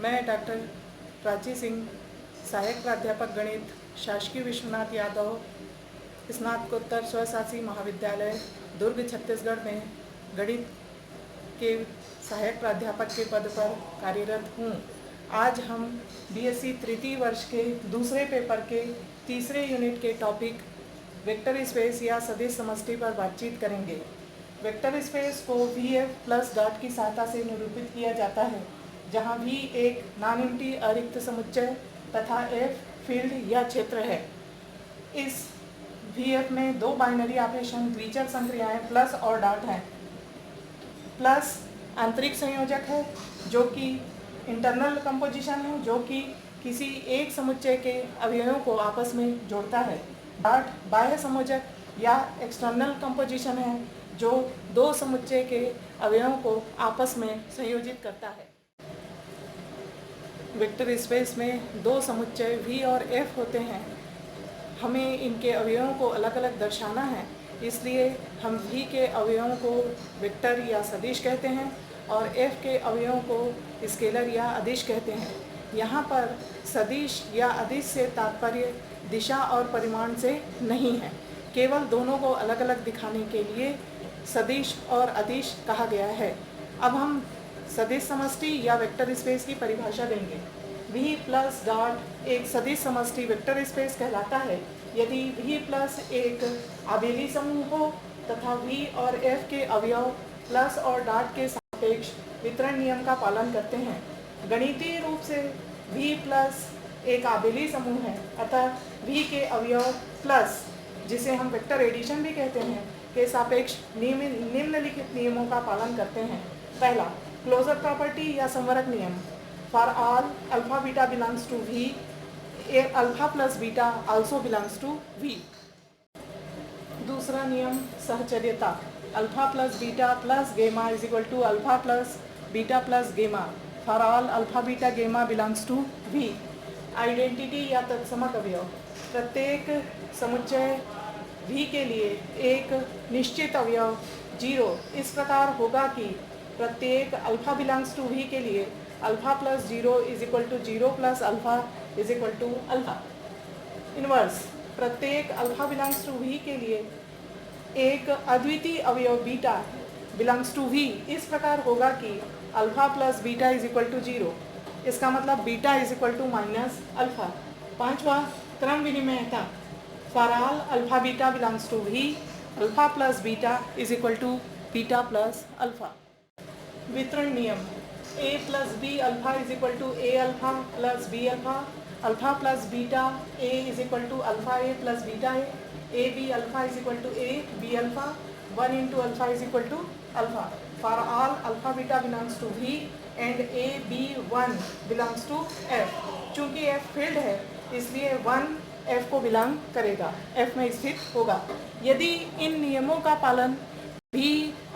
मैं डॉक्टर प्राची सिंह, सहायक प्राध्यापक गणित, शासकीय विश्वनाथ यादव स्नातकोत्तर स्वशासी महाविद्यालय दुर्ग छत्तीसगढ़ में गणित के सहायक प्राध्यापक के पद पर कार्यरत हूँ। आज हम बीएससी तृतीय वर्ष के दूसरे पेपर के तीसरे यूनिट के टॉपिक वेक्टर स्पेस या सदिश समष्टि पर बातचीत करेंगे। वेक्टर स्पेस को VF प्लस डॉट की सहायता से निरूपित किया जाता है, जहाँ V एक नॉन एम्प्टी अरिक्त समुच्चय तथा F फील्ड या क्षेत्र है। इस VF में दो बाइनरी ऑपरेशन द्विचर संक्रियाएं प्लस और डॉट हैं। प्लस आंतरिक संयोजक है जो कि इंटरनल कंपोजिशन है, जो कि किसी एक समुच्चय के अवयवों को आपस में जोड़ता है। डॉट बाह्य संयोजक या एक्सटर्नल कंपोजिशन है जो दो समुच्चय के अवयवों को आपस में संयोजित करता है। वेक्टर स्पेस में दो समुच्चय V और F होते हैं। हमें इनके अवयवों को अलग अलग दर्शाना है, इसलिए हम V के अवयवों को वेक्टर या सदिश कहते हैं और F के अवयवों को स्केलर या अदिश कहते हैं। यहाँ पर सदिश या अदिश से तात्पर्य दिशा और परिमाण से नहीं है, केवल दोनों को अलग अलग दिखाने के लिए सदिश और अदिश कहा गया है। अब हम सदिश समष्टि या वेक्टर स्पेस की परिभाषा देंगे। V प्लस डॉट एक सदिश समष्टि वेक्टर स्पेस कहलाता है यदि V प्लस एक आबेली समूह हो तथा V और F के अवयव प्लस और डॉट के सापेक्ष वितरण नियम का पालन करते हैं। गणितीय रूप से V प्लस एक आबेली समूह है, अतः V के अवयव प्लस, जिसे हम वेक्टर एडिशन भी कहते हैं, के सापेक्ष निम्नलिखित नियमों का पालन करते हैं। पहला, क्लोजर प्रॉपर्टी या संवरक नियम। For all alpha beta belongs to V, alpha plus beta also belongs to V। दूसरा नियम, सहचर्यता। Alpha plus beta plus gamma is equal to alpha plus beta plus gamma. For all alpha beta gamma belongs to V। Identity या तत्समक अवयव। प्रत्येक समुच्चय V के लिए एक निश्चित अवयव 0 इस प्रकार होगा कि प्रत्येक अल्फा बिलोंग्स टू V के लिए alpha plus 0 is equal to 0 plus alpha is equal to alpha. Inverse, प्रत्येक अल्फा बिलोंग्स टू V के लिए एक अद्वितीय अवयव बीटा बिलोंग्स टू V इस प्रकार होगा कि alpha plus beta is equal to 0। इसका मतलब beta is equal to minus alpha. पांचवा, क्रम विनिमयता। For all alpha beta belongs to V, alpha plus beta is equal to beta plus alpha. वितरण नियम। A plus b alpha is equal to A alpha plus b alpha. Alpha plus beta A is equal to alpha A plus beta A b alpha is equal to A b alpha. 1 into alpha is equal to alpha. For all alpha beta belongs to V and A B 1 belongs to F। चूँकि F field है इसलिए 1 F को belong करेगा, F में स्थित होगा। यदि इन नियमों का पालन V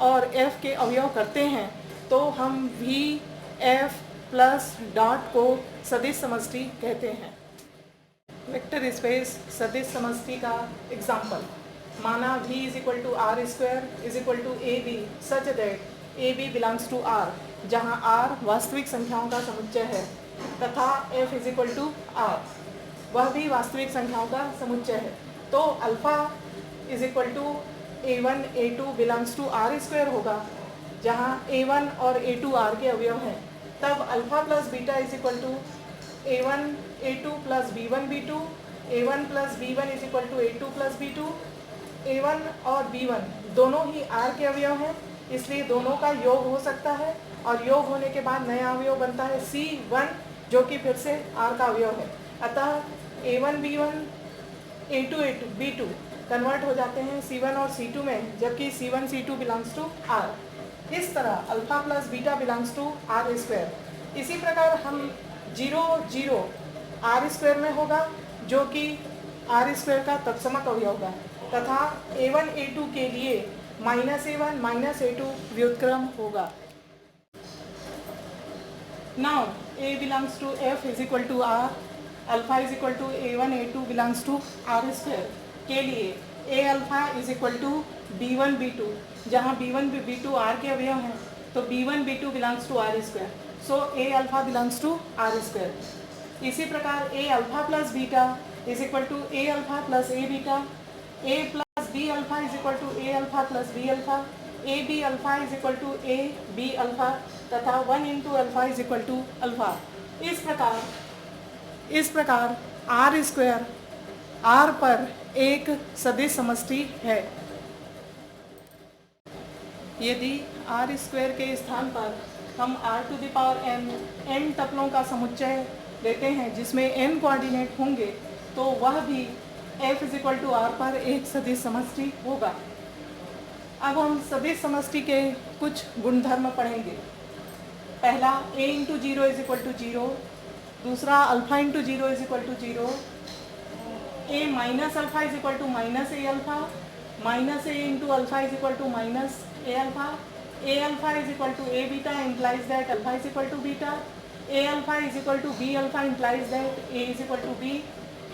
और F के अवयव करते हैं तो हम V F प्लस डॉट को सदिश समष्टि कहते हैं। वेक्टर स्पेस सदिश समष्टि का एग्जाम्पल। माना V is equal to R square is equal to A B such that A B belongs to R, जहाँ R वास्तविक संख्याओं का समुच्चय है तथा F is equal to R, वह भी वास्तविक संख्याओं का समुच्चय है। तो alpha is equal to A1 A2 belongs to R square होगा, जहाँ A1 और A2 R के अवयव हैं। तब alpha plus beta is equal to A1 A2 plus B1 B2, A1 plus B1 is equal to A2 plus B2। A1 और B1 दोनों ही R के अवयव हैं, इसलिए दोनों का योग हो सकता है और योग होने के बाद नया अवयव बनता है C1, जो कि फिर से R का अवयव है। अतः A1 B1 A2 A2 B2 convert हो जाते हैं C1 और C2 में, जबकि C1 C2 belongs to R। इस तरह alpha plus beta belongs to R square. इसी प्रकार हम 0 0 R स्क्वायर में होगा, जो कि R स्क्वायर का तत्समक अवयव होगा, तथा A1 A2 के लिए माइनस A1 माइनस A2 व्युत्क्रम होगा। Now A belongs to F is equal to R, alpha is equal to A1 A2 belongs to R square के लिए A alpha is equal to B1 B2, जहाँ B1 B2 R के अवयव हैं, तो B1 B2 belongs to R square. So a alpha belongs to R square. इसी प्रकार a alpha plus beta is equal to a alpha plus a beta, a plus b alpha is equal to a alpha plus b alpha, a b alpha is equal to A b alpha तथा 1 into alpha is equal to alpha. इस प्रकार are square are पर एक सदिश समष्टि है। यदि are square के स्थान पर हम r to the power n टपलों का समुच्चय लेते हैं जिसमें n कोऑर्डिनेट होंगे, तो वह भी f is equal to R पर एक सदिश समष्टि होगा। अब हम सदिश समष्टि के कुछ गुणधर्म पढ़ेंगे। पहला a into zero is equal to zero, दूसरा alpha into zero is equal to zero, a minus alpha is equal to minus a alpha, minus a into alpha is equal to minus a alpha is equal to a beta implies that alpha is equal to beta, a alpha is equal to b alpha implies that a is equal to b,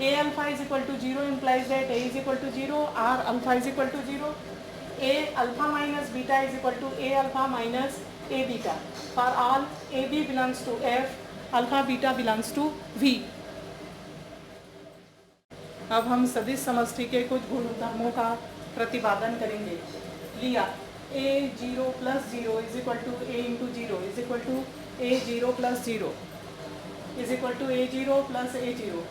a alpha is equal to 0 implies that a is equal to 0, r alpha is equal to 0, a alpha minus beta is equal to a alpha minus a beta. For all a b belongs to f, alpha beta belongs to v. अब हम सदिश समष्टि के कुछ गुणधर्मों का प्रतिपादन करेंगे। लिया a 0 plus 0 is equal to a into 0 is equal to a 0 plus 0 is equal to a 0 plus a 0,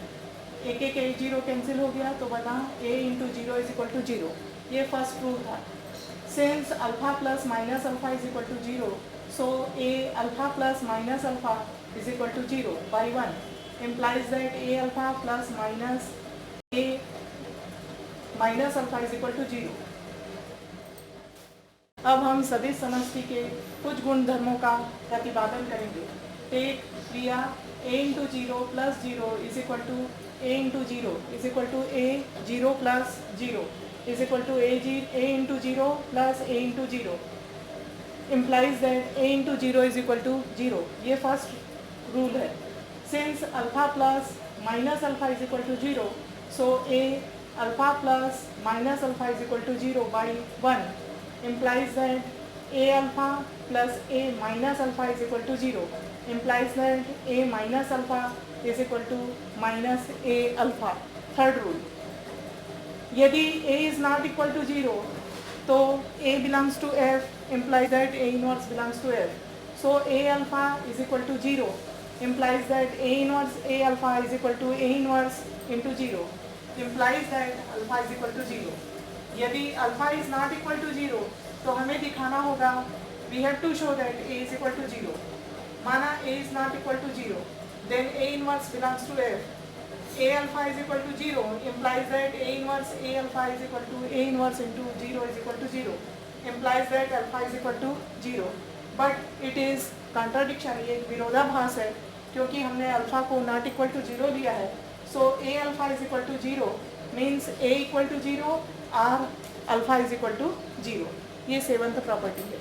एक एक a 0 कैंसिल हो गया तो बना a into 0 is equal to 0। ये फर्स्ट रूल था। Since alpha plus minus alpha is equal to 0, so a alpha plus minus alpha is equal to 0 by 1 implies that a alpha plus minus a minus alpha is equal to 0। अब हम सदिश समष्टि के कुछ गुणधर्मों का प्रतिपादन करेंगे। टेक लिया a into zero plus zero is equal to a into zero is equal to a 0 plus 0 is equal to a into zero plus a into zero implies that a into zero is equal to 0। ये first rule है। Since alpha plus minus alpha is equal to 0, so a alpha plus minus alpha is equal to 0 by 1 implies that a alpha plus a minus alpha is equal to 0, implies that a minus alpha is equal to minus a alpha। Third rule, यदि a is not equal to 0 तो a belongs to f implies that a inverse belongs to f, so a alpha is equal to 0 implies that a inverse a alpha is equal to a inverse into 0 implies that alpha is equal to 0। यदि alpha is not equal to 0 तो हमें दिखाना होगा we have to show that a is equal to 0। माना a is not equal to 0, then a inverse belongs to f, a alpha is equal to 0 implies that a inverse a alpha is equal to a inverse into 0 is equal to 0 implies that alpha is equal to 0। But it is contradiction, ये विरोधाभास है क्योंकि हमने alpha को not equal to 0 लिया है। So a alpha is equal to 0 means a equal to 0 और alpha is equal to 0। ये सेवंथ प्रॉपर्टी है।